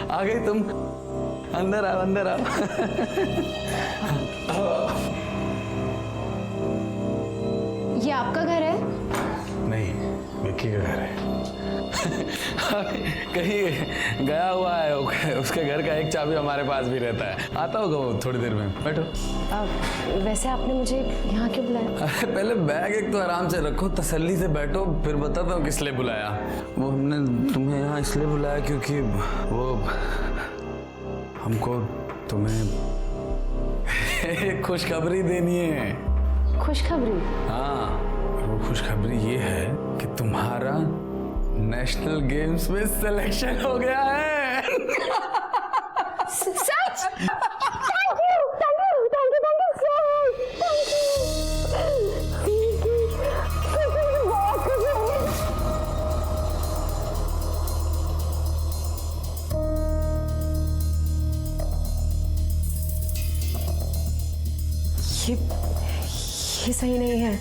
आ गई तुम। अंदर आओ, अंदर आओ। ये आपका घर है? नहीं, विक्की का घर है। कहीं गया हुआ है, उसके घर का एक चाबी हमारे पास भी रहता है। आता होगा वो थोड़ी देर में। बैठो। वैसे आपने मुझे यहाँ क्यों बुलाया? अरे पहले बैग एक तो आराम से रखो, तसल्ली से बैठो, फिर बताता हूँ किस लिए बुलाया। वो हमने तुम्हें यहाँ इसलिए बुलाया क्योंकि वो हमको तुम्हें एक खुशखबरी देनी है। खुशखबरी? हाँ, वो खुशखबरी ये है कि तुम्हारा नेशनल गेम्स में सिलेक्शन हो गया है। सच? Thank you, thank you, thank you, thank you so much. ये सही नहीं है।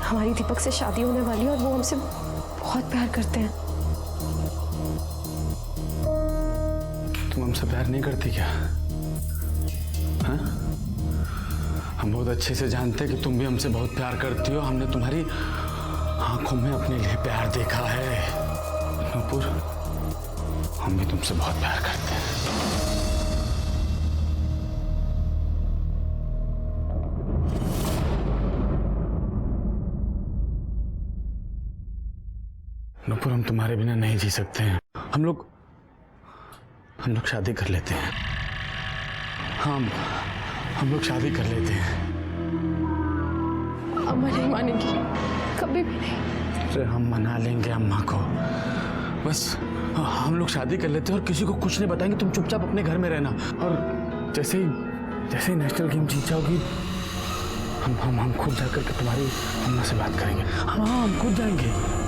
हमारी दीपक से शादी होने वाली है और वो हमसे बहुत प्यार करते हैं। तुम हमसे प्यार नहीं करती क्या? हाँ? हम बहुत अच्छे से जानते हैं कि तुम भी हमसे बहुत प्यार करती हो। हमने तुम्हारी आंखों में अपने लिए प्यार देखा है। नूपुर, हम भी तुमसे बहुत प्यार करते हैं। नूपुर, हम तुम्हारे बिना नहीं जी सकते हैं। हम लोग शादी कर लेते हैं। हम लोग शादी कर लेते हैं। अम्मा नहीं मानेगी, कभी भी नहीं। अरे हम मना लेंगे अम्मा को। बस हम लोग शादी कर लेते हैं और किसी को कुछ नहीं बताएंगे। तुम चुपचाप अपने घर में रहना और जैसे ही नेशनल गेम जीत जाओगी हम खुद जाकर के तुम्हारी अम्मा से बात करेंगे। हाँ, हम खुद जाएंगे।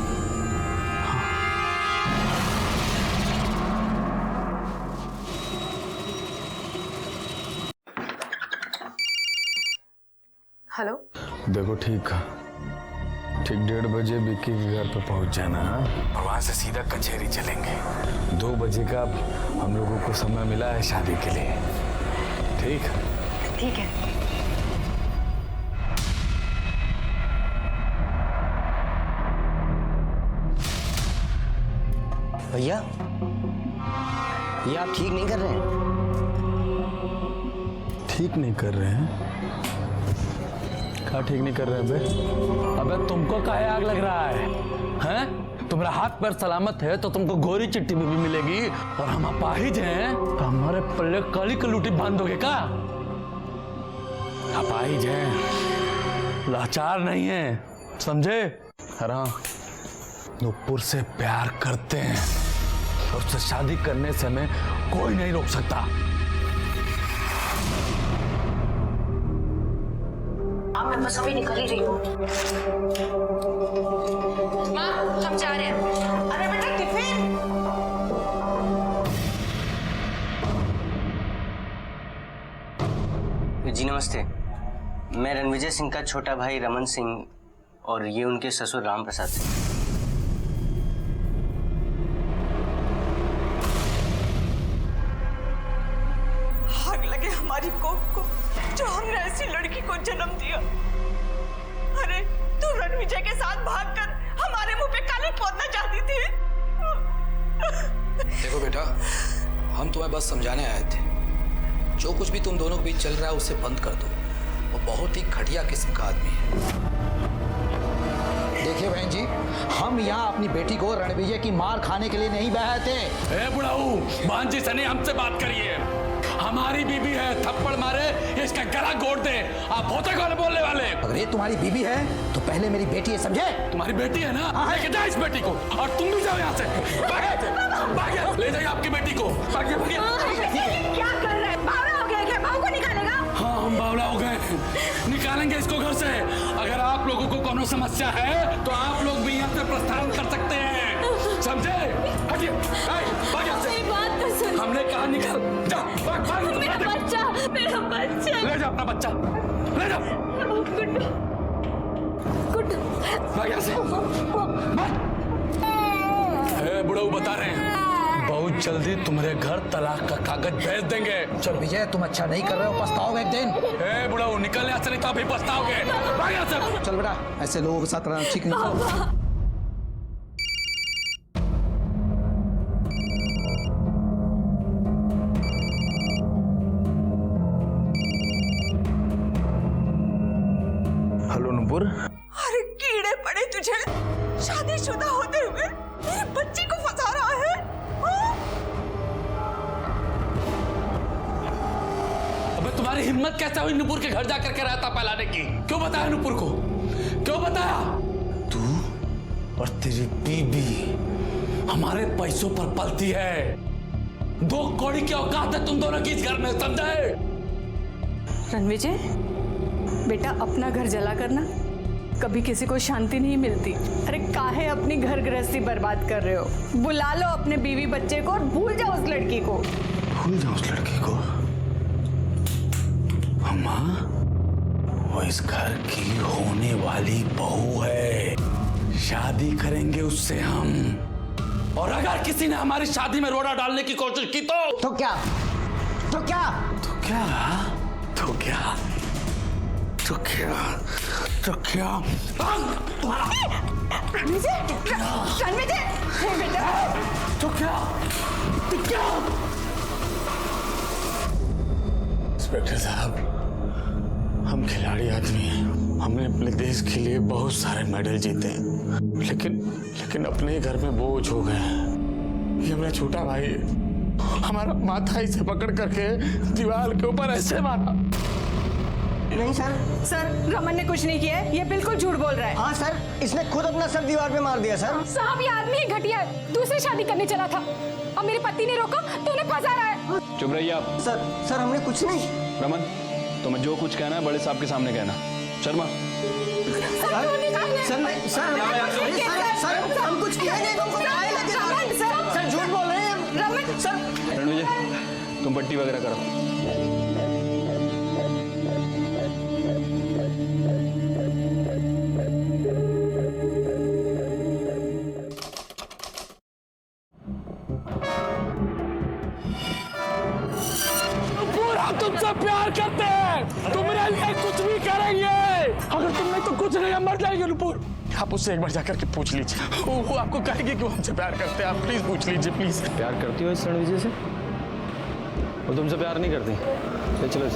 हेलो। देखो, ठीक 1:30 बजे विक्की के घर पे पहुंच जाना और वहां से सीधा कचहरी चलेंगे। 2 बजे का हम लोगों को समय मिला है शादी के लिए। ठीक? ठीक है। भैया, ये आप ठीक नहीं कर रहे हैं। ठीक नहीं कर रहे हैं? क्या ठीक नहीं कर रहे हैं? अबे तुमको काहे आग लग रहा है? हैं? तुम्हारा हाथ पैर सलामत है तो तुमको गोरी चिट्ठी भी मिलेगी और हम अपाहिज हैं तो हमारे पल्ले काली कलूटी बांध दोगे क्या? अपाहिज हैं, लाचार नहीं है, समझे? हाँ, नूपुर से प्यार करते हैं और उससे शादी करने से हमें कोई नहीं रोक सकता। मैं बस अभी निकल ही रही हूँ। माँ, हम जा रहे हैं। अरे बेटा, टिफिन। जी नमस्ते, मैं रणविजय सिंह का छोटा भाई रमन सिंह और ये उनके ससुर राम प्रसाद सिंह। आग लगे हमारी कोख को जो हमने ऐसी लड़की को जन्म दिया। अरे तू रणविजय के साथ भागकर हमारे मुंह पे काली पोतना चाहती थी। देखो बेटा, हम तुम्हें बस समझाने आए थे। जो कुछ भी तुम दोनों के बीच चल रहा है उसे बंद कर दो। वो बहुत ही घटिया किस्म का आदमी है। देखिए बहन जी, हम यहाँ अपनी बेटी को रणविजय की मार खाने के लिए नहीं बहाए थे। ए बुढ़ाऊ, भांजी से नहीं हमसे बात करिए। हमारी बीबी है, थप्पड़ मारे इसका गला घोट दे। आप होते कौन बोलने वाले? अगर ये तुम्हारी बीबी है तो पहले मेरी बेटी है, समझे? तुम्हारी बेटी है ना? लेके जाओ इस बेटी को और तुम भी जाओ यहाँ से। भागे, ले जाइए आपकी बेटी को। भागे। क्या कर रहे हैं? बावला हो गया क्या? बहू को निकालेगा? हाँ, हम बावला हो गए, निकालेंगे इसको घर से। अगर आप लोगों को कोनो समस्या है तो आप लोग भी यहाँ से प्रस्थान कर सकते हैं, समझे? हटिए, भाग यहाँ से। हमने कहा निकल जा। मेरा बच्चा। ले जा अपना बच्चा, ले जा। भाग यहाँ से। हे बुढ़ो, बता रहे हैं, बहुत जल्दी तुम्हारे घर तलाक का कागज भेज देंगे। चल विजय, तुम अच्छा नहीं कर रहे हो, पछताओगे एक दिन। ए बुढ़ाओ, निकल यहाँ से, नहीं तो अभी पछताओगे। भाग यहाँ से। चल बेटा, ऐसे लोगों के साथ रहना ठीक नहीं। हेलो नुपुर। अरे कीड़े पड़े तुझे, शादीशुदा होते हुए मेरे बच्ची को फंसा रहा है। हाँ? अबे तुम्हारी हिम्मत कैसे हुई नुपुर के घर जाकर के रायता फैलाने की? क्यों बताया नुपुर को? क्यों बताया? तू और तेरी बीबी हमारे पैसों पर पलती है। 2 कौड़ी की औकात है तुम दोनों की इस घर में, समझे? रणविजय बेटा, अपना घर जला करना कभी किसी को शांति नहीं मिलती। अरे काहे अपनी घर गृहस्थी बर्बाद कर रहे हो? बुला लो अपने बीवी बच्चे को और भूल जाओ उस लड़की को। भूल जाओ उस लड़की को? अम्मा, वो इस घर की होने वाली बहू है। शादी करेंगे उससे हम, और अगर किसी ने हमारी शादी में रोड़ा डालने की कोशिश की तो क्या? तो क्या? तो क्या? तो क्या? तो क्या? तो क्या? रणविजय, रणविजय, हे बेटा। तो क्या? तो क्या? इंस्पेक्टर साहब, हम खिलाड़ी आदमी हैं। हमने अपने देश के लिए बहुत सारे मेडल जीते हैं, लेकिन अपने घर में बोझ हो गए हैं। ये मेरा छोटा भाई है। हमारा माथा इसे पकड़ करके दीवार के ऊपर ऐसे मारा। नहीं सर। सर, रमन ने कुछ नहीं किया है, ये बिल्कुल झूठ बोल रहा है। हाँ सर, इसने खुद अपना सर दीवार पे मार दिया सर। साहब, ये आदमी ही घटिया है, दूसरी शादी करने चला था और मेरे पति ने रोका तो उन्हें फंसा रहा है। चुप रहिए आप। सर हमने कुछ नहीं। रमन, तुम्हें जो कुछ कहना है बड़े साहब के सामने कहना। शर्मा, सर हम कुछ किया नहीं। सर झूठ बोल रहे हैं सर। रणविजय, तुम पट्टी वगैरह करो। तुमसे प्यार करते हैं, तुम्हारे लिए कुछ भी करेंगे। अगर तुमने तो कुछ नहीं, मर जाएंगे नुपुर। आप उससे एक बार जाकर के पूछ लीजिए, वो आपको कहेंगे कि वो हमसे प्यार करते हैं। आप प्लीज पूछ लीजिए, प्लीज। प्यार करती हो इस रणविजय से? वो तुमसे प्यार नहीं करती? चलो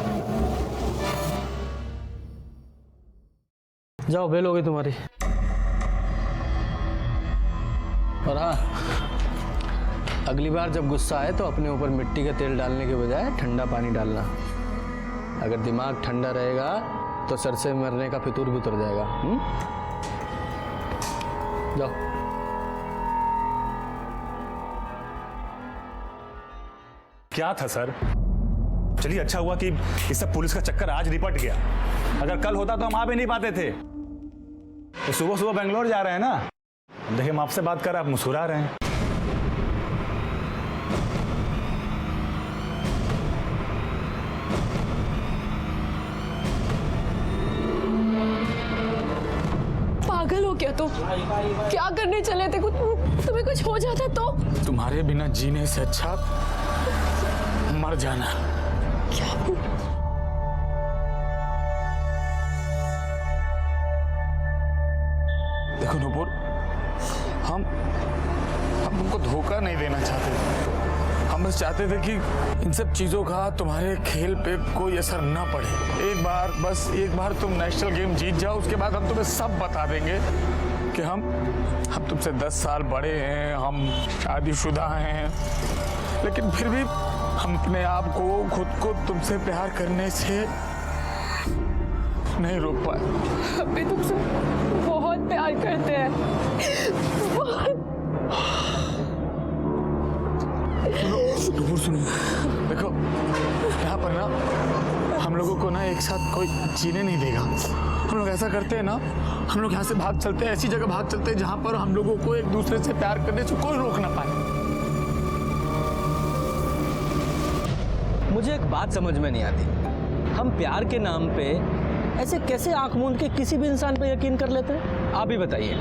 जाओ, बेल हो गई तुम्हारी। और हाँ, अगली बार जब गुस्सा आए तो अपने ऊपर मिट्टी का तेल डालने के बजाय ठंडा पानी डालना। अगर दिमाग ठंडा रहेगा तो सर से मरने का फितूर भी उतर जाएगा। जाओ। क्या था सर? चलिए, अच्छा हुआ कि इस सब पुलिस का चक्कर आज निपट गया। अगर कल होता तो हम आ भी नहीं पाते थे। तो सुबह सुबह बेंगलोर जा रहे हैं ना। देखिए, हम आपसे बात कर रहे हैं, आप मुस्कुरा रहे हैं। पागल हो क्या तुम? क्या करने चले थे? तुम्हें कुछ हो जाता तो? तुम्हारे बिना जीने से अच्छा मर जाना। क्या? देखो नुपुर, हम तुमको धोखा नहीं देना चाहते। हम बस चाहते थे कि इन सब चीजों का तुम्हारे खेल पे कोई असर ना पड़े। एक बार तुम नेशनल गेम जीत जाओ, उसके बाद हम तुम्हें सब बता देंगे कि हम तुमसे 10 साल बड़े हैं, हम शादीशुदा हैं, लेकिन फिर भी हम अपने आप को, खुद को तुमसे प्यार करने से नहीं रोक पाए। हम भी तुमसे बहुत प्यार करते हैं, बहुत। सुनो, देखो यहाँ पर ना हम लोगों को ना एक साथ कोई जीने नहीं देगा। हम लोग ऐसा करते हैं ना, हम लोग यहाँ से भाग चलते हैं, ऐसी जगह भाग चलते हैं जहाँ पर हम लोगों को एक दूसरे से प्यार करने से कोई रोक ना पाए। मुझे एक बात समझ में नहीं आती, हम प्यार के नाम पे ऐसे कैसे आंख मूंद के किसी भी इंसान पे यकीन कर लेते हैं? आप ही बताइए।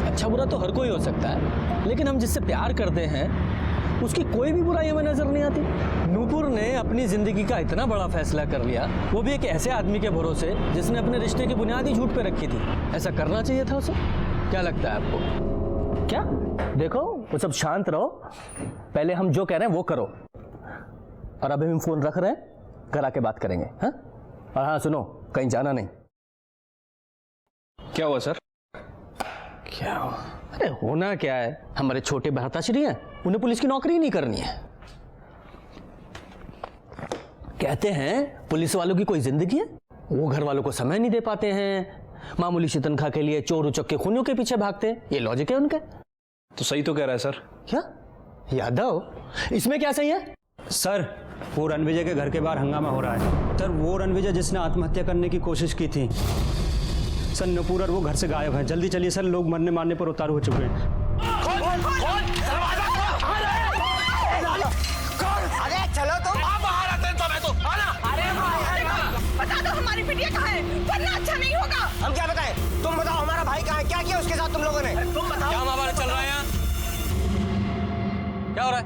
अच्छा बुरा तो हर कोई हो सकता है, लेकिन हम जिससे प्यार करते हैं उसकी कोई भी बुराई हमें नजर नहीं आती। नूपुर ने अपनी जिंदगी का इतना बड़ा फैसला कर लिया, वो भी एक ऐसे आदमी के भरोसे जिसने अपने रिश्ते की बुनियादी झूठ पे रखी थी। ऐसा करना चाहिए था उसे। क्या लगता है आपको? क्या देखो, वो सब शांत रहो, पहले हम जो कह रहे हैं वो करो। और अभी हम फोन रख रहे हैं, घर आके बात करेंगे। हाँ, और हाँ सुनो, कहीं जाना नहीं। क्या हुआ सर? क्या हुआ? अरे होना क्या है, हमारे छोटे भ्राताश्री हैं, उन्हें पुलिस की नौकरी नहीं करनी है। कहते हैं पुलिस वालों की कोई जिंदगी है, वो घर वालों को समय नहीं दे पाते हैं, मामूली सी तनख्वाह के लिए चोर उचक्के खूनियों के पीछे भागते हैं। ये लॉजिक है उनके। तो सही तो कह रहा है सर। क्या यादव, इसमें क्या सही है? सर, वो रणविजय के घर के बाहर हंगामा हो रहा है। सर, वो रणविजय जिसने आत्महत्या करने की कोशिश की थी सर, नूपुर और वो घर से गायब है। जल्दी चलिए सर, लोग मरने मारने पर उतारू हो चुके हैं। अरे चलो तुम बाहर आते हैं तो मैं तो अरे बता दो हमारी बिटिया कहाँ है, वरना अच्छा नहीं होगा। हम क्या बताएं? तुम बताओ हमारा भाई कहाँ है? क्या किया उसके साथ तुम लोगों ने? तुम बताओ। क्या मामला चल रहा है यहाँ? क्या हो रहा है?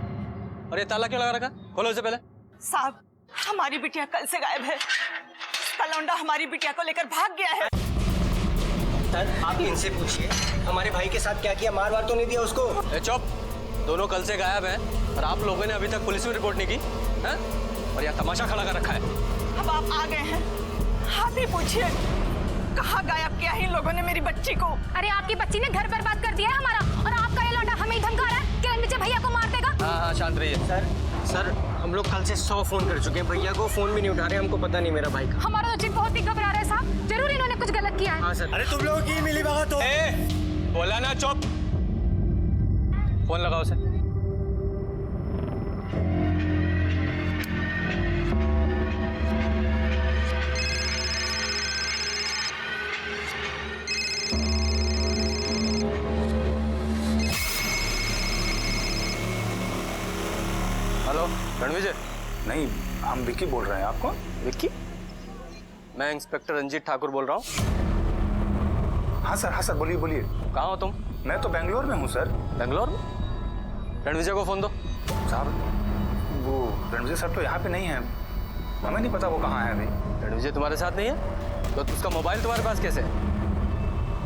और ये ताला क्यों लगा रखा? खोलो इसे पहले। साहब, हमारी बिटिया कल से गायब है। कलौंडा हमारी बिटिया को लेकर भाग गया है। सर, आप इनसे पूछिए हमारे भाई के साथ क्या किया, मार वार तो नहीं दिया उसको? चुप, दोनों कल से गायब हैं और आप लोगों ने अभी तक पुलिस में रिपोर्ट नहीं की है? और यह तमाशा खड़ा कर रखा है। अब आप आ गए हैं, आप ही पूछिए कहाँ गायब किया है इन लोगों ने मेरी बच्ची को। अरे आपकी बच्ची ने घर बर्बाद कर दिया है हमारा, और आपका ये लौंडा हमें धमका रहा है कि रणविजय भैया को मार देगा। हाँ, शांत रहिए। सर, हम लोग कल से 100 फोन कर चुके हैं, भैया को फोन भी नहीं उठा रहे। हमको पता नहीं मेरा भाई का। हमारा तो चित बहुत ही घबरा रहा है साहब, जरूर इन्होंने कुछ गलत किया है। हाँ सर। अरे तुम लोगों की मिली भगत हो। बोला ना चुप। फोन लगाओ उसे। हेलो, रणविजय। नहीं, हम विक्की बोल रहे हैं। आप कौन? विक्की? मैं इंस्पेक्टर रंजीत ठाकुर बोल रहा हूँ। हाँ सर, बोलिए बोलिए। कहाँ हो तुम? मैं तो बेंगलोर में हूँ सर। बेंगलोर में? रणविजय को फोन दो। साहब, वो रणविजय सर तो यहाँ पे नहीं है, हमें नहीं पता वो कहाँ है अभी। रणविजय तुम्हारे साथ नहीं है तो उसका मोबाइल तुम्हारे पास कैसे है?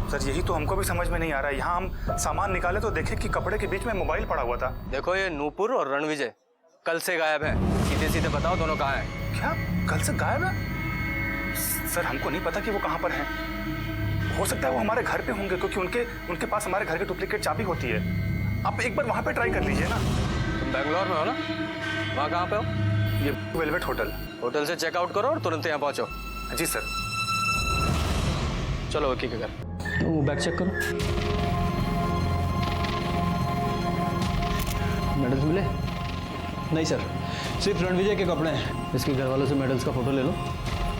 सर, यही तो हमको भी समझ में नहीं आ रहा है। यहाँ हम सामान निकाले तो देखे कि कपड़े के बीच में मोबाइल पड़ा हुआ था। देखो, ये नूपुर और रणविजय कल से गायब है। सीधे सीधे बताओ दोनों कहाँ हैं? क्या कल से गायब है? सर, हमको नहीं पता कि वो कहाँ पर हैं। हो सकता है वो हमारे घर पे होंगे, क्योंकि उनके पास हमारे घर की डुप्लीकेट चाबी होती है। आप एक बार वहाँ पे ट्राई कर लीजिए ना। तुम बेंगलोर में हो ना? वहाँ कहाँ पे हो? ये वेलवेट होटल। होटल से चेकआउट करो और तुरंत यहाँ पहुँचो। जी सर। चलो विक्की के घर। तुम बैग चेक करो। मेडल्स मिले? नहीं सर, सिर्फ रणविजय के कपड़े हैं। इसके घर वालों से मेडल्स का फोटो ले लो,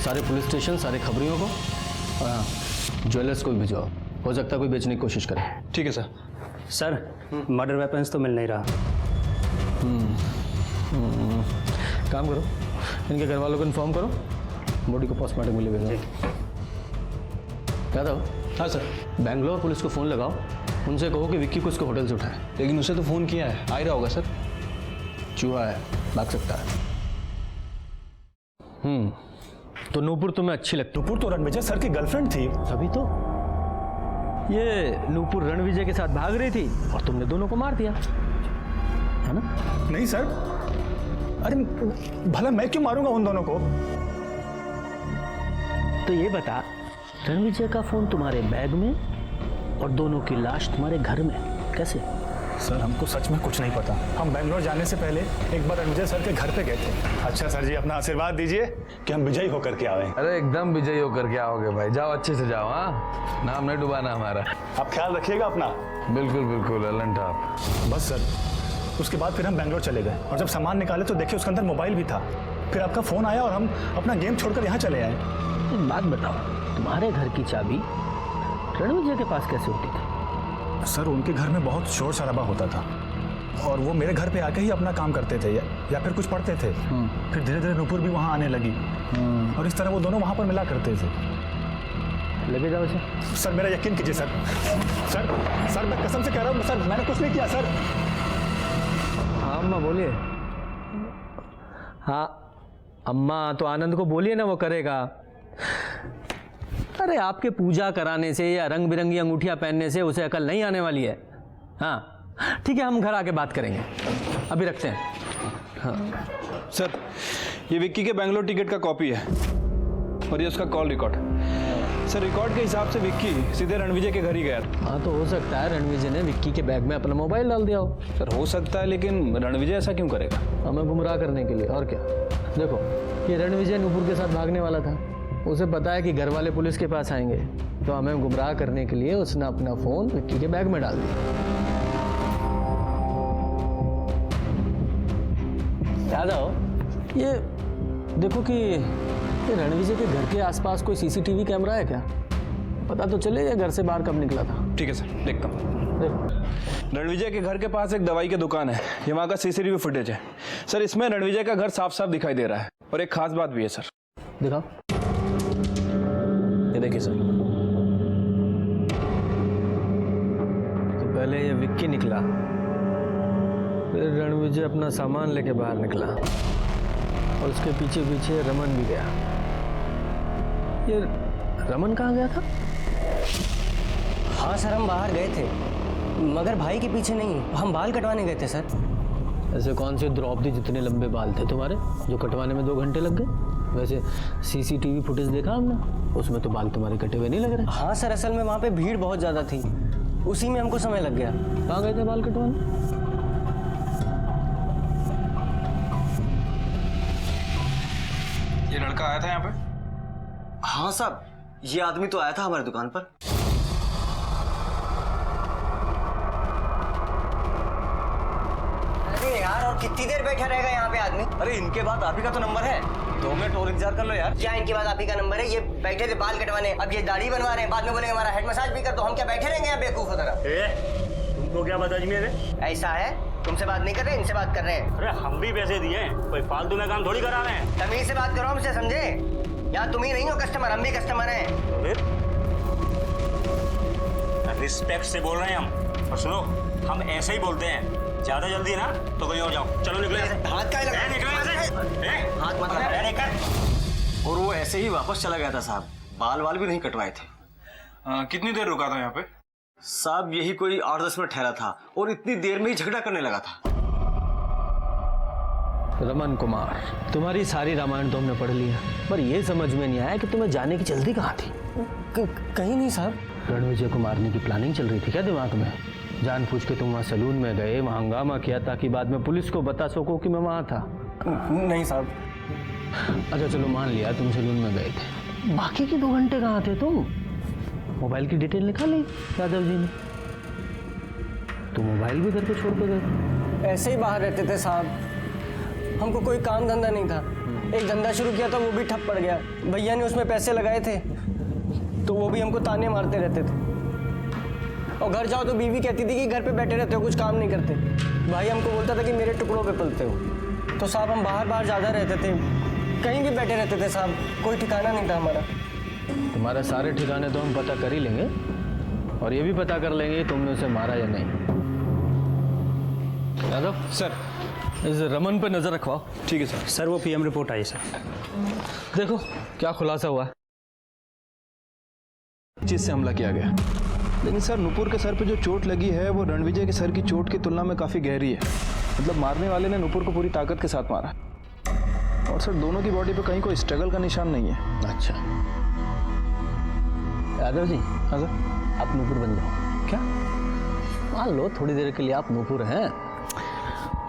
सारे पुलिस स्टेशन, सारे खबरियों को, और हाँ, ज्वेलर्स को भी भिजवाओ। हो सकता है कोई बेचने की कोशिश करे। ठीक है सर। सर, मर्डर वेपन्स तो मिल नहीं रहा। काम करो, इनके घर वालों को इन्फॉर्म करो, बॉडी को पोस्टमार्टम के लिए भेजो। क्या था? हाँ सर। बेंगलोर पुलिस को फ़ोन लगाओ, उनसे कहो कि विक्की को उसके होटल से उठाए। लेकिन उसे तो फ़ोन किया है, आ ही रहा होगा सर। चूहा है, भाग सकता है। तो नूपुर तुम्हें अच्छी लगती? नूपुर तो रणविजय सर की गर्लफ्रेंड थी। तभी तो ये नूपुर रणविजय के साथ भाग रही थी और तुमने दोनों को मार दिया, है ना? नहीं सर, अरे भला मैं क्यों मारूंगा उन दोनों को? तो ये बता, रणविजय का फोन तुम्हारे बैग में और दोनों की लाश तुम्हारे घर में, कैसे? सर, हमको सच में कुछ नहीं पता। हम बेंगलोर जाने से पहले एक बार रणविजय सर के घर पे गए थे। अच्छा सर जी, अपना आशीर्वाद दीजिए कि हम विजयी होकर के आए। अरे एकदम विजयी होकर के आओगे भाई, जाओ अच्छे से जाओ। हाँ, नाम नहीं डुबाना हमारा। आप ख्याल रखिएगा अपना। बिल्कुल बिल्कुल, अलन ठाप। बस सर, उसके बाद फिर हम बेंगलोर चले गए और जब सामान निकाले तो देखे उसके अंदर मोबाइल भी था। फिर आपका फोन आया और हम अपना गेम छोड़कर यहाँ चले आए। एक बात बताओ, तुम्हारे घर की चाबी रणविजय के पास कैसे होती थी? सर, उनके घर में बहुत शोर शराबा होता था और वो मेरे घर पे आके ही अपना काम करते थे या फिर कुछ पढ़ते थे। फिर धीरे धीरे नूपुर भी वहाँ आने लगी और इस तरह वो दोनों वहाँ पर मिला करते थे। लेके जाओ इसे। सर मेरा यकीन कीजिए सर। सर सर मैं कसम से कह रहा हूँ सर, मैंने कुछ नहीं किया सर। हाँ अम्मा बोलिए। हाँ अम्मा तो आनंद को बोलिए ना, वो करेगा। अरे आपके पूजा कराने से या रंग बिरंगी अंगूठियां पहनने से उसे अकल नहीं आने वाली है। हाँ ठीक है, हम घर आके बात करेंगे, अभी रखते हैं। हाँ सर ये विक्की के बेंगलोर टिकट का कॉपी है और ये उसका कॉल रिकॉर्ड। सर रिकॉर्ड के हिसाब से विक्की सीधे रणविजय के घर ही गया था। हाँ तो हो सकता है रणविजय ने विक्की के बैग में अपना मोबाइल डाल दिया हो। सर हो सकता है, लेकिन रणविजय ऐसा क्यों करेगा? हमें गुमराह करने के लिए, और क्या। देखो ये रणविजय नुपुर के साथ भागने वाला था, उसे पता है कि घर वाले पुलिस के पास आएंगे, तो हमें गुमराह करने के लिए उसने अपना फ़ोन विक्की के बैग में डाल दिया। याद आओ, ये देखो कि ये रणविजय के घर के आसपास कोई सीसीटीवी कैमरा है क्या? पता तो चले ये घर से बाहर कब निकला था। ठीक है सर, देखता हूँ। रणविजय के घर के पास एक दवाई की दुकान है, ये वहाँ का सीसीटीवी फुटेज है सर। इसमें रणविजय का घर साफ साफ दिखाई दे रहा है, और एक खास बात भी है सर। दिखाओ। ये देखिए सर, तो पहले ये विक्की निकला, फिर रणविजय अपना सामान लेके बाहर निकला, और उसके पीछे पीछे रमन भी गया। ये रमन कहाँ गया था? हाँ सर, हम बाहर गए थे, मगर भाई के पीछे नहीं, हम बाल कटवाने गए थे सर। ऐसे कौन से द्रौपदी जितने लंबे बाल थे तुम्हारे जो कटवाने में 2 घंटे लग गए? वैसे सीसीटीवी फुटेज देखा हमने, उसमें तो बाल तुम्हारे कटे हुए नहीं लग रहे। हाँ सर, असल में वहाँ पे भीड़ बहुत ज़्यादा थी, उसी में हमको समय लग गया। कहाँ गए थे बाल कटवाने? ये लड़का आया था यहाँ पे? हाँ साहब, ये आदमी तो आया था हमारी दुकान पर। अरे यार, और कितनी देर बैठा रहेगा यहाँ पे आदमी? अरे इनके बाद आप ही का तो नंबर है, 2 मिनट और इंतजार कर लो यार। क्या इनके बाद आप ही का नंबर है? ये बैठे थे बाल कटवाने, अब ये दाढ़ी बनवा रहे हैं, बाद में बोलेंगे हमारा हेड मसाज भी कर दो। हम क्या बैठे रहेंगे यहाँ बेवकूफ तरह? तुमको क्या पता जी मेरे? ऐसा है, तुमसे बात नहीं कर रहे, इनसे बात कर रहे हैं। अरे हम भी पैसे दिए हैं, कोई फालतू में काम थोड़ी करा रहे हैं। तमीज से बात करो हमसे, समझे? यहाँ तुम ही नहीं हो कस्टमर, हम भी कस्टमर हैं। तो फिर रिस्पेक्ट से बोल रहे हैं हम, और सुनो हम ऐसे ही बोलते हैं। ज्यादा जल्दी है ना तो कहीं और जाओ, चलो निकलो। हाथ का लगा, हाथ मत लगा। और वो ऐसे ही वापस चला गया था साहब, बाल वाल भी नहीं कटवाए थे। कितनी देर रुका था यहाँ पे? साहब यही कोई 8-10 मिनट ठहरा था, और इतनी देर में ही झगड़ा करने लगा था। रमन कुमार, तुम्हारी सारी रामायण तो हमने पढ़ लिया, पर यह समझ में नहीं आया कि तुम्हें जाने की जल्दी कहाँ थी? कहीं नहीं साहब। रणविजय को मारने की प्लानिंग चल रही थी क्या दिमाग में? जानबूझ के तुम वहाँ सैलून में गए, वहाँ हंगामा किया ताकि बाद में पुलिस को बता सको कि मैं वहाँ था? नहीं साहब। अच्छा चलो मान लिया तुम सैलून में गए थे, बाकी के 2 घंटे कहाँ थे तुम? मोबाइल की डिटेल निकाली यादव जी ने, तो मोबाइल भी घर पे छोड़ के गए। ऐसे ही बाहर रहते थे साहब, हमको कोई काम धंधा नहीं था। एक धंधा शुरू किया था, वो भी ठप पड़ गया। भैया ने उसमें पैसे लगाए थे, तो वो भी हमको ताने मारते रहते थे। और घर जाओ तो बीवी कहती थी कि घर पे बैठे रहते हो, कुछ काम नहीं करते। भाई हमको बोलता था कि मेरे टुकड़ों पे पलते हो। तो साहब हम बाहर ज़्यादा रहते थे, कहीं भी बैठे रहते थे साहब, कोई ठिकाना नहीं था हमारा। तुम्हारे सारे ठिकाने तो हम पता कर ही लेंगे, और ये भी पता कर लेंगे तुमने उसे मारा या नहीं। यादव सर, इस रमन पे नजर रखवाओ। ठीक है सर। सर वो पीएम रिपोर्ट आई सर। देखो क्या खुलासा हुआ। चीज से हमला किया गया, लेकिन सर नुपुर के सर पे जो चोट लगी है वो रणविजय के सर की चोट की तुलना में काफी गहरी है। मतलब मारने वाले ने नुपुर को पूरी ताकत के साथ मारा, और सर दोनों की बॉडी पे कहीं कोई स्ट्रगल का निशान नहीं है। अच्छा यादव जी। हाँ सर। आप नूपुर बन जाओ। क्या? मान लो थोड़ी देर के लिए आप नूपुर हैं,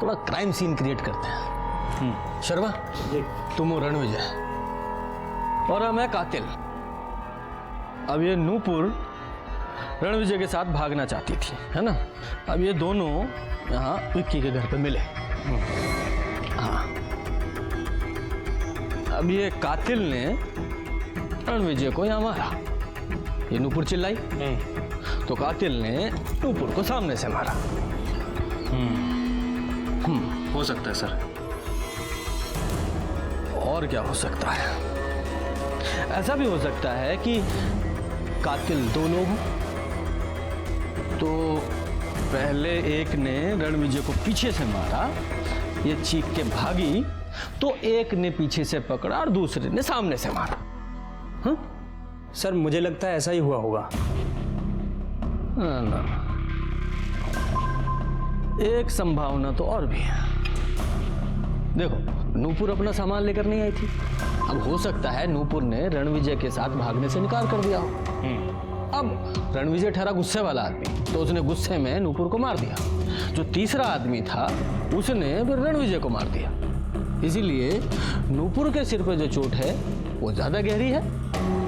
थोड़ा क्राइम सीन क्रिएट करते हैं। शर्मा तुम हो रणविजय और हम है कातिल। अब ये नूपुर रणविजय के साथ भागना चाहती थी, है ना? अब ये दोनों यहाँ विक्की के घर पे मिले। हाँ, अब ये कातिल ने रणविजय को यहाँ मारा, ये नूपुर चिल्लाई, तो कातिल ने नूपुर को सामने से मारा। हो सकता है सर। और क्या हो सकता है? ऐसा भी हो सकता है कि कातिल दो लोग हों? तो पहले एक ने रणविजय को पीछे से मारा, ये चीख के भागी, तो एक ने पीछे से पकड़ा और दूसरे ने सामने से मारा। हाँ? सर मुझे लगता है ऐसा ही हुआ होगा। ना, एक संभावना तो और भी है। देखो, नूपुर अपना सामान लेकर नहीं आई थी। अब हो सकता है नूपुर ने रणविजय के साथ भागने से इनकार कर दिया हो। अब रणविजय ठहरा गुस्से वाला आदमी, तो उसने गुस्से में नूपुर को मार दिया। जो तीसरा आदमी था उसने फिर रणविजय को मार दिया। इसीलिए नूपुर के सिर पे जो चोट है वो ज्यादा गहरी है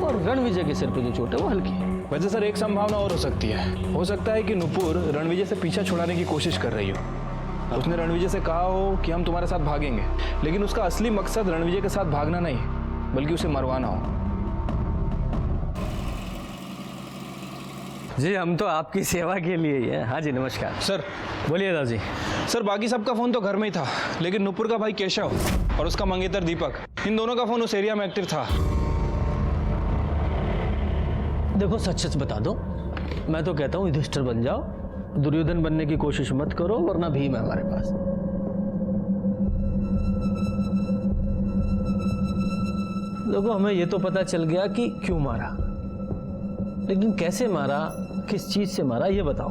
और रणविजय के सिर पे जो चोट है वो हल्की है। वैसे सर एक संभावना और हो सकती है। हो सकता है कि नूपुर रणविजय से पीछा छुड़ाने की कोशिश कर रही हो। उसने रणविजय से कहा हो कि हम तुम्हारे साथ भागेंगे, लेकिन उसका असली मकसद रणविजय के साथ भागना नहीं, बल्कि उसे मरवाना हो। जी हम तो आपकी सेवा के लिए ही है। हाँ जी नमस्कार सर। बोलिए दादा जी। सर बाकी सबका फोन तो घर में ही था, लेकिन नूपुर का भाई केशव और उसका मंगेतर दीपक, इन दोनों का फोन उस एरिया में एक्टिव था। देखो सच सच बता दो, मैं तो कहता हूँ युधिष्ठिर बन जाओ, दुर्योधन बनने की कोशिश मत करो, वरना भीम है हमारे पास। देखो हमें ये तो पता चल गया कि क्यों मारा, लेकिन कैसे मारा, किस चीज से मारा, ये बताओ।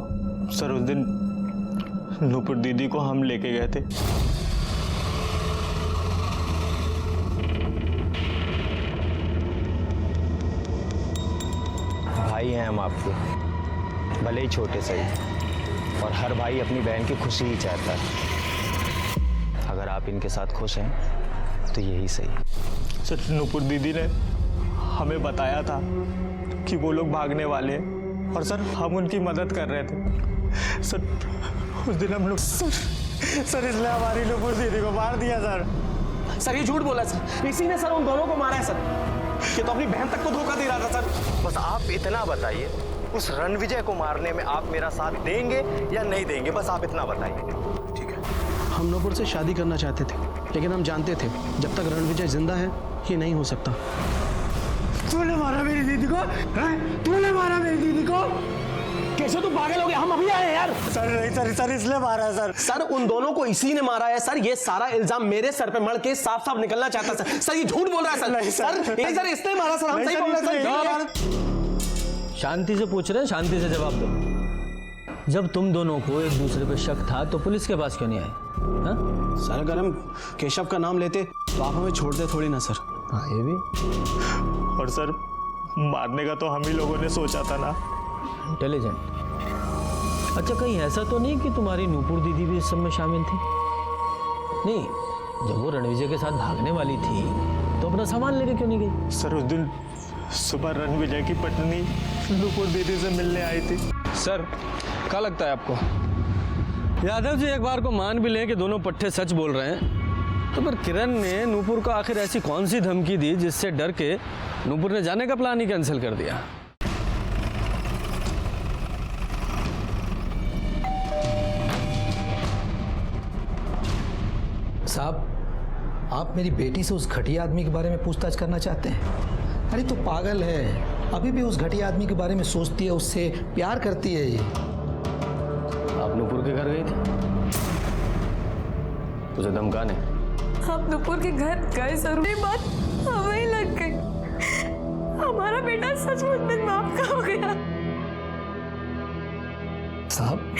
सर उस दिन नूपुर दीदी को हम लेके गए थे। भाई हैं हम आपके, भले ही छोटे सही, और हर भाई अपनी बहन की खुशी ही चाहता है। अगर आप इनके साथ खुश हैं तो यही सही। सर नूपुर दीदी ने हमें बताया था कि वो लोग भागने वाले हैं और सर हम उनकी मदद कर रहे थे। सर उस दिन हम लोग सर इसलिए हमारी नूपुर दीदी को मार दिया सर। सर ये झूठ बोला सर, इसी ने सर उन दोनों को मारा है सर। ये तो अपनी बहन तक को धोखा दे रहा था सर। बस आप इतना बताइए, उस रणविजय को मारने में आप मेरा साथ देंगे या नहीं देंगे, बस आप इतना बताइए। ठीक है। हम नूपुर से शादी करना चाहते थे, लेकिन हम जानते थे जब तक रणविजय जिंदा है ये नहीं हो सकता। तूने मारा मेरी दीदी को? तूने मारा मेरी दीदी को? कैसे तू पागल हो गया? हम अभी आए हैं यार। सर नहीं सर इसलिए मारा है सर। सर उन दोनों को इसी ने मारा है सर। ये सारा इल्जाम मेरे सर पे मड़ के साफ साफ निकलना चाहता सर। सर ये झूठ बोल रहा है सर। नहीं सर इसने मारा सर, हम सही बोल रहे हैं सर। शांति से पूछ रहे हैं, शांति से जवाब दो। जब तुम दोनों को एक दूसरे पे शक था तो पुलिस के पास क्यों नहीं आए? सर अगर हम केशव का नाम लेते तो आप हमें छोड़ते थोड़ी ना सर। हाँ ये भी। और सर मारने का तो हम ही लोगों ने सोचा था ना। इंटेलिजेंट। अच्छा कहीं ऐसा तो नहीं कि तुम्हारी नूपुर दीदी भी इस सब में शामिल थी? नहीं, जब वो रणविजय के साथ भागने वाली थी तो अपना सामान लेके क्यों नहीं गई? सर उस दिन सुबह रणविजय की पत्नी नूपुर दीदी से मिलने आई थी। सर क्या लगता है आपको? यादव जी एक बार को मान भी लें कि दोनों पट्टे सच बोल रहे हैं, तो फिर किरण ने नूपुर को आखिर ऐसी कौन सी धमकी दी जिससे डर के नूपुर ने जाने का प्लान ही कैंसिल कर दिया? साहब, आप मेरी बेटी से उस घटिया आदमी के बारे में पूछताछ करना चाहते हैं? अरे तो पागल है, अभी भी उस घटिया आदमी के बारे में सोचती है, उससे प्यार करती है। ये आप नूपुर के घर गई थी उसे धमकाने? आप नूपुर के घर गए जरूर, बात हमें लग गई। हमारा बेटा सचमुच में बाप का हो गया। साहब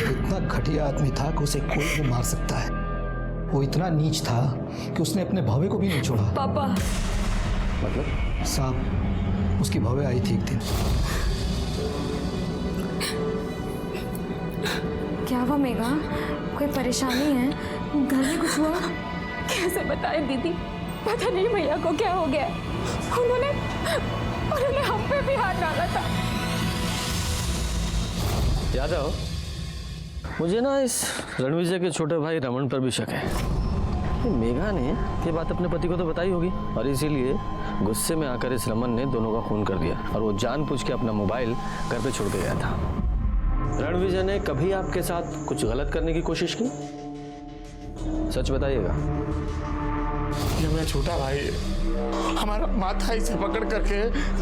इतना घटिया आदमी था कि उसे कोई भी मार सकता है। वो इतना नीच था कि उसने अपने भवे को भी नहीं छोड़ा। पापा मतलब? साहब उसकी भवे आई थी एक दिन। क्या हुआ मेघा? कोई परेशानी है? घर में कुछ हुआ? कैसे बताए दीदी? पता नहीं भैया को क्या हो गया। उन्होंने हम पे भी हाथ डाला था। यादव, मुझे ना इस रणविजय के छोटे भाई रमन पर भी शक है कि मेघा ने ये बात अपने पति को तो बताई होगी और इसीलिए गुस्से में आकर इस रमन ने दोनों का खून कर दिया और वो जानबूझ के अपना मोबाइल घर पे छोड़ के गया था। रणविजय ने कभी आपके साथ कुछ गलत करने की कोशिश की? सच बताइएगा। ये मेरा छोटा भाई है। हमारा माथा इसे पकड़ करके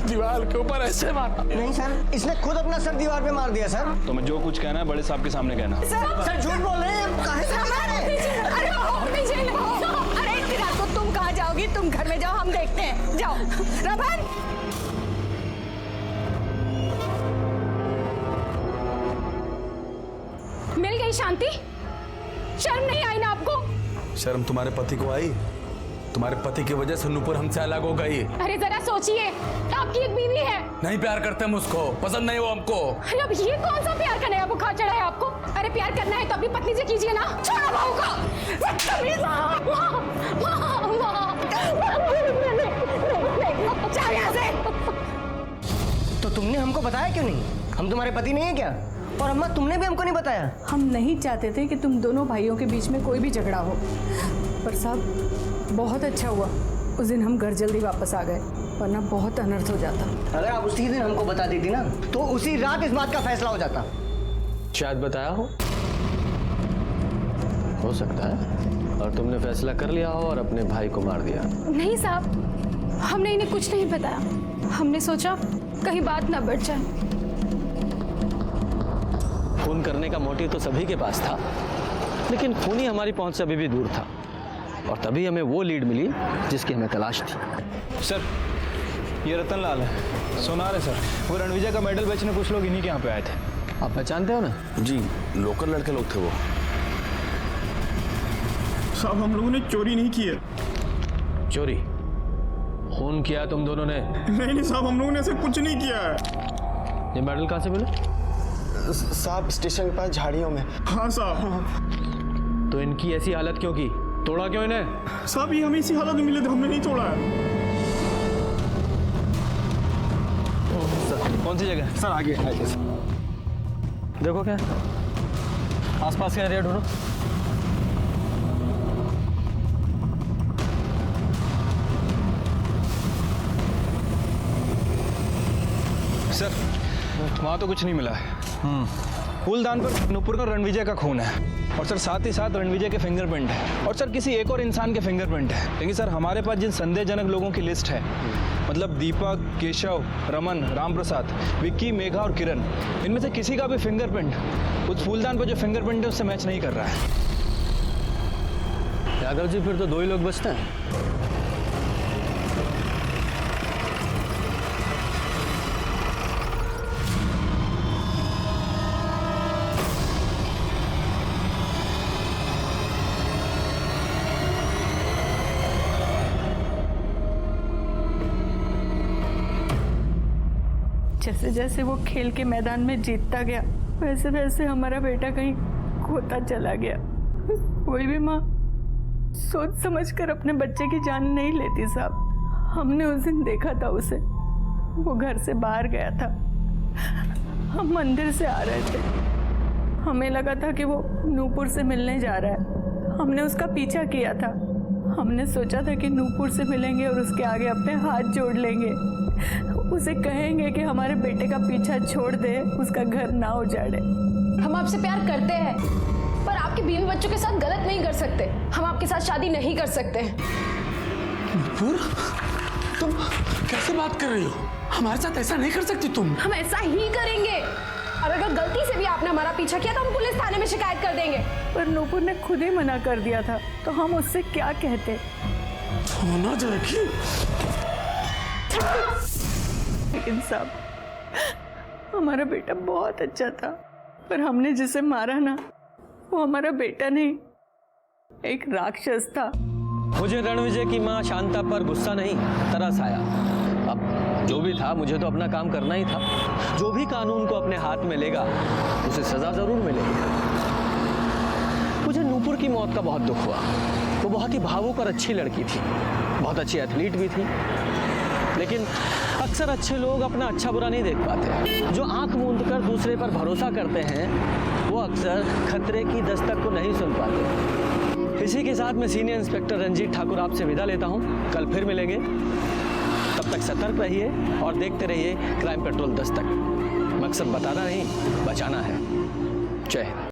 दीवार के ऊपर ऐसे मारा। नहीं सर, इसने खुद अपना सर दीवार पे मार दिया सर। तो मैं जो कुछ कहना है बड़े साहब के सामने कहना। सर झूठ बोल रहे हैं, काहे से मार रहे हैं? अरे इतनी रात को तुम कहाँ जाओगी? तुम घर में जाओ, हम देखते हैं। जाओ रमन। मिल गई शांति? शर्म नहीं आई ना आपको? शर्म तुम्हारे पति को आई? तुम्हारे पति की वजह से नूपुर हमसे अलग हो गई। अरे जरा सोचिए, आपकी एक बीवी है। नहीं प्यार करते हम उसको, पसंद नहीं वो हमको। अरे अब ये कौन सा प्यार का नया बुखार चढ़ा है आपको? अरे प्यार करना है तो अपनी पत्नी से कीजिए ना। छोड़ो बहू को। तो तुमने हमको बताया क्यों नहीं? हम तुम्हारे पति नहीं है क्या? और अम्मा तुमने भी हमको नहीं बताया। हम नहीं चाहते थे कि तुम दोनों भाइयों के बीच में कोई भी झगड़ा हो, पर साहब बहुत अच्छा हुआ उस दिन हम घर जल्दी वापस आ गए, वरना बहुत अनर्थ हो जाता। अगर आप उसी दिन हमको बता देती ना तो उसी रात इस बात का फैसला हो जाता। शायद बताया हो सकता है, और तुमने फैसला कर लिया हो और अपने भाई को मार दिया। नहीं साहब, हमने इन्हें कुछ नहीं बताया। हमने सोचा कहीं बात ना बढ़ जाए। खून करने का मोटिव तो सभी के पास था, लेकिन खून ही हमारी पहुंच से अभी भी दूर था, और तभी हमें वो लीड मिली जिसकी हमें तलाश थी। सर ये रतन लाल है, सोनार है सर। वो रणविजय का मेडल बेचने कुछ लोग इन्हीं के यहाँ पे आए थे। आप पहचानते हो ना? जी, लोकल लड़के लोग थे वो। साहब हम लोगों ने चोरी नहीं की है। चोरी? खून किया तुम दोनों ने? नहीं साहब, हम लोगों ने ऐसे कुछ नहीं किया है। ये मेडल कहाँ से मिले? साहब स्टेशन के पास झाड़ियों में। हाँ साहब। तो इनकी ऐसी हालत क्यों की? तोड़ा क्यों इन्हें? साहब ये हमें इसी हालत में मिले थे, हमने नहीं तोड़ा है। कौन सी जगह? सर आगे सर। देखो क्या आसपास का एरिया ढूंढो। सर वहाँ तो कुछ नहीं मिला है। फूलदान पर नूपुर का रणविजय का खून है, और सर साथ ही साथ रणविजय के फिंगरप्रिंट है, और सर किसी एक और इंसान के फिंगरप्रिंट है। लेकिन सर हमारे पास जिन संदेहजनक लोगों की लिस्ट है, मतलब दीपक, केशव, रमन, रामप्रसाद, विक्की, मेघा और किरण, इनमें से किसी का भी फिंगरप्रिंट उस फूलदान पर जो फिंगरप्रिंट है उससे मैच नहीं कर रहा है। यादव जी फिर तो दो ही लोग बचते हैं। जैसे जैसे वो खेल के मैदान में जीतता गया, वैसे वैसे हमारा बेटा कहीं खोता चला गया। कोई भी माँ सोच समझकर अपने बच्चे की जान नहीं लेती साहब। हमने उस दिन देखा था उसे, वो घर से बाहर गया था। हम मंदिर से आ रहे थे, हमें लगा था कि वो नूपुर से मिलने जा रहा है। हमने उसका पीछा किया था। हमने सोचा था कि नूपुर से मिलेंगे और उसके आगे अपने हाथ जोड़ लेंगे, उसे कहेंगे कि हमारे बेटे का पीछा छोड़ दे, उसका घर ना उजाड़े। हम आपसे प्यार करते हैं, पर आपके बीवी बच्चों के साथ गलत नहीं कर सकते। हम आपके साथ शादी नहीं कर सकते। नूपुर, तुम कैसे बात कर रही हो? हमारे साथ ऐसा नहीं कर सकती तुम। हम ऐसा ही करेंगे, और अगर गलती से भी आपने हमारा पीछा किया तो हम पुलिस थाने में शिकायत कर देंगे। पर नूपुर ने खुद ही मना कर दिया था, तो हम उससे क्या कहते? होना जाएगी। लेकिन साहब हमारा बेटा बहुत अच्छा था, पर हमने जिसे मारा ना वो हमारा बेटा नहीं, एक राक्षस था। मुझे रणविजय की माँ शांता पर गुस्सा नहीं, तरस आया। अब जो भी था, मुझे तो अपना काम करना ही था। जो भी कानून को अपने हाथ में लेगा उसे सजा जरूर मिलेगी। मुझे नूपुर की मौत का बहुत दुख हुआ। वो बहुत ही भावुक और अच्छी लड़की थी, बहुत अच्छी एथलीट भी थी, लेकिन अक्सर अच्छे लोग अपना अच्छा बुरा नहीं देख पाते। जो आंख मूंद कर दूसरे पर भरोसा करते हैं वो अक्सर खतरे की दस्तक को नहीं सुन पाते। इसी के साथ मैं सीनियर इंस्पेक्टर रंजीत ठाकुर आपसे विदा लेता हूं। कल फिर मिलेंगे, तब तक सतर्क रहिए और देखते रहिए क्राइम पेट्रोल दस्तक। मकसद बताना नहीं, बचाना है। जय हिंद।